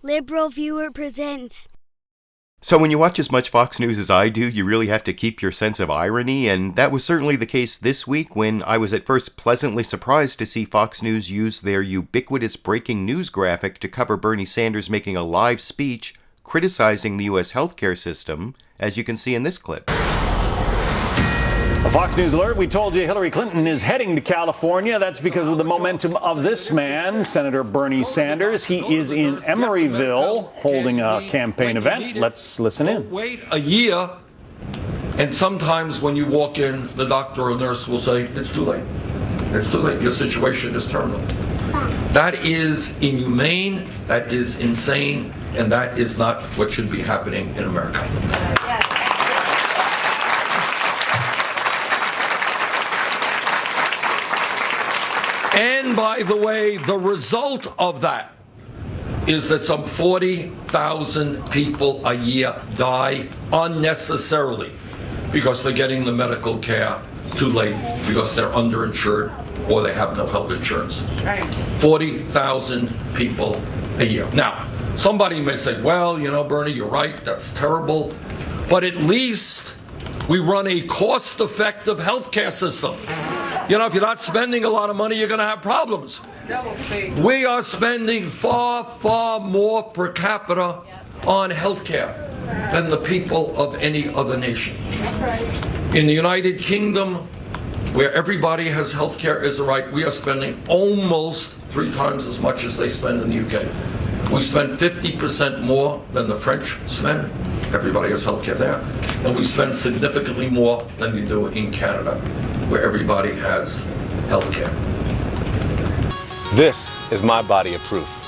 LiberalViewer presents. So when you watch as much Fox News as I do, you really have to keep your sense of irony, and that was certainly the case this week when I was at first pleasantly surprised to see Fox News use their ubiquitous breaking news graphic to cover Bernie Sanders making a live speech criticizing the U.S. healthcare system, as you can see in this clip. A Fox News alert, we told you Hillary Clinton is heading to California. That's because of the momentum of this man, Senator Bernie Sanders. He is in Emeryville holding a campaign event. Let's listen in. Wait a year, and sometimes when you walk in, the doctor or nurse will say, it's too late. It's too late. Your situation is terminal. That is inhumane, that is insane, and that is not what should be happening in America. And by the way, the result of that is that some 40,000 people a year die unnecessarily because they're getting the medical care too late, because they're underinsured or they have no health insurance. 40,000 people a year. Now, somebody may say, well, you know, Bernie, you're right, that's terrible, but at least we run a cost-effective healthcare system. You know, if you're not spending a lot of money, you're going to have problems. We are spending far, far more per capita on healthcare than the people of any other nation. In the United Kingdom, where everybody has healthcare as a right, we are spending almost 3 times as much as they spend in the UK. We spend 50% more than the French spend. Everybody has healthcare there. And we spend significantly more than we do in Canada, where everybody has healthcare. This is my body of proof.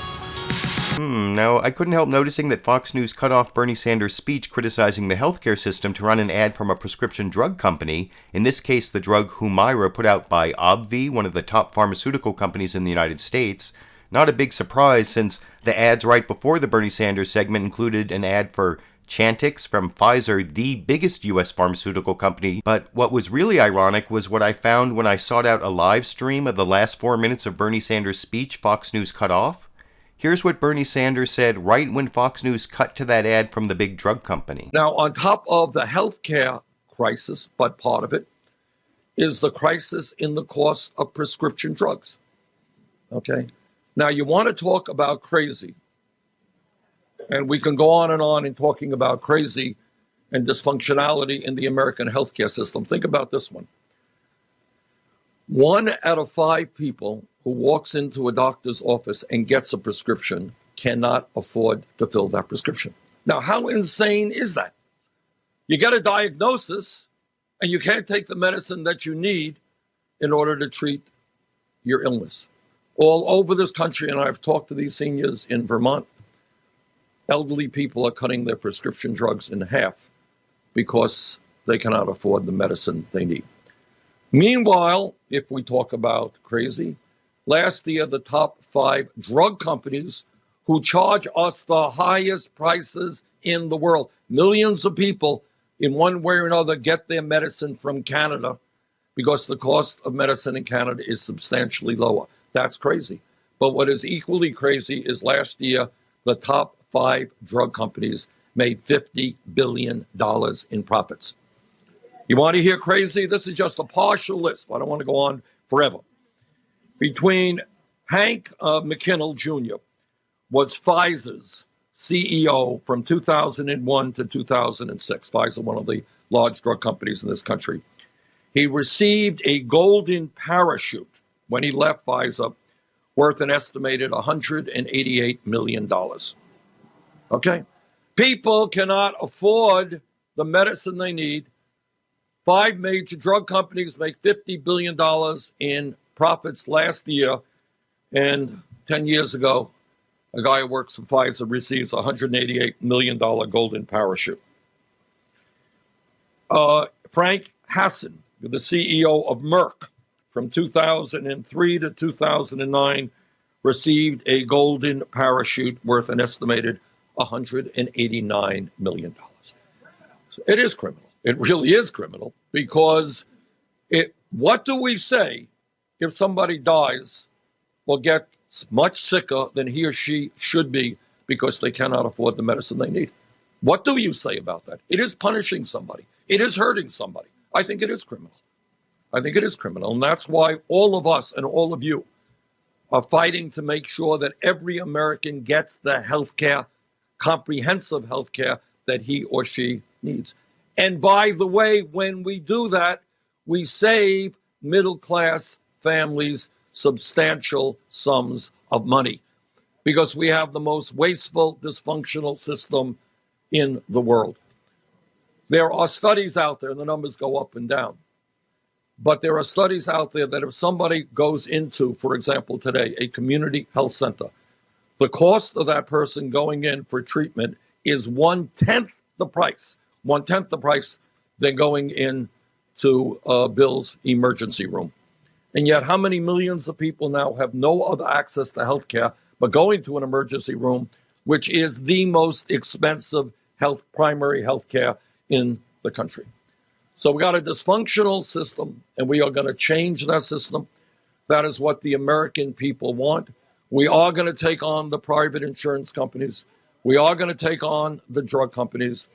Now, I couldn't help noticing that Fox News cut off Bernie Sanders' speech criticizing the healthcare system to run an ad from a prescription drug company, in this case the drug Humira put out by ObbVie, one of the top pharmaceutical companies in the United States. Not a big surprise, since the ads right before the Bernie Sanders segment included an ad for Chantix from Pfizer, the biggest U.S. pharmaceutical company. But what was really ironic was what I found when I sought out a live stream of the last 4 minutes of Bernie Sanders' speech Fox News cut off. Here's what Bernie Sanders said right when Fox News cut to that ad from the big drug company. Now, on top of the healthcare crisis, but part of it is the crisis in the cost of prescription drugs. Okay? Now, you want to talk about crazy. And we can go on in talking about crazy and dysfunctionality in the American healthcare system. Think about this one. 1 out of 5 people who walks into a doctor's office and gets a prescription cannot afford to fill that prescription. Now, how insane is that? You get a diagnosis and you can't take the medicine that you need in order to treat your illness. All over this country, and I've talked to these seniors in Vermont, elderly people are cutting their prescription drugs in half because they cannot afford the medicine they need. Meanwhile, if we talk about crazy, last year the top 5 drug companies who charge us the highest prices in the world, millions of people in one way or another get their medicine from Canada because the cost of medicine in Canada is substantially lower. That's crazy. But what is equally crazy is last year the top 5 drug companies made $50 billion in profits. You want to hear crazy? This is just a partial list. I don't want to go on forever. Between Hank McKinnell Jr. was Pfizer's CEO from 2001 to 2006. Pfizer, one of the large drug companies in this country. He received a golden parachute when he left Pfizer, worth an estimated $188 million. Okay? People cannot afford the medicine they need. 5 major drug companies make $50 billion in profits last year. And 10 years ago, a guy who works for Pfizer receives a $188 million golden parachute. Frank Hassan, the CEO of Merck, from 2003 to 2009, received a golden parachute worth an estimated $189 million. So it is criminal. It really is criminal, because what do we say if somebody dies or gets much sicker than he or she should be because they cannot afford the medicine they need. What do you say about that? It is punishing somebody. It is hurting somebody. I think it is criminal. I think it is criminal. And that's why all of us and all of you are fighting to make sure that every American gets the health care, comprehensive health care that he or she needs. And by the way, when we do that, we save middle-class families substantial sums of money because we have the most wasteful, dysfunctional system in the world. There are studies out there, and the numbers go up and down. But there are studies out there that if somebody goes into, for example, today, a community health center, the cost of that person going in for treatment is one-tenth the price than going in to Bill's emergency room. And yet, how many millions of people now have no other access to health care but going to an emergency room, which is the most expensive primary health care in the country? So we got a dysfunctional system, and we are going to change that system. That is what the American people want. We are going to take on the private insurance companies. We are going to take on the drug companies.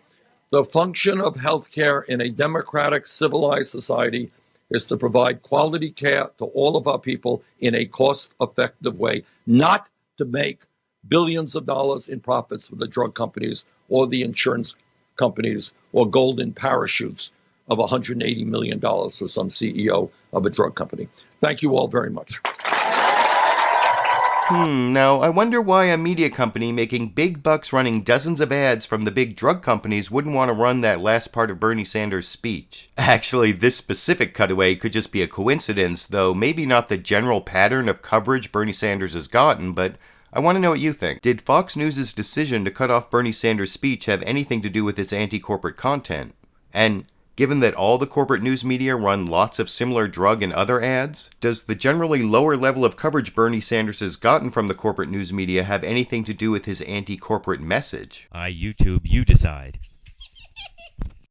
The function of healthcare in a democratic, civilized society is to provide quality care to all of our people in a cost-effective way, not to make billions of dollars in profits for the drug companies or the insurance companies or golden parachutes of $180 million for some CEO of a drug company. Thank you all very much. Now, I wonder why a media company making big bucks running dozens of ads from the big drug companies wouldn't want to run that last part of Bernie Sanders' speech. Actually, this specific cutaway could just be a coincidence, though maybe not the general pattern of coverage Bernie Sanders has gotten, but I want to know what you think. Did Fox News' decision to cut off Bernie Sanders' speech have anything to do with its anti-corporate content? And given that all the corporate news media run lots of similar drug and other ads, does the generally lower level of coverage Bernie Sanders has gotten from the corporate news media have anything to do with his anti-corporate message? YouTube, you decide.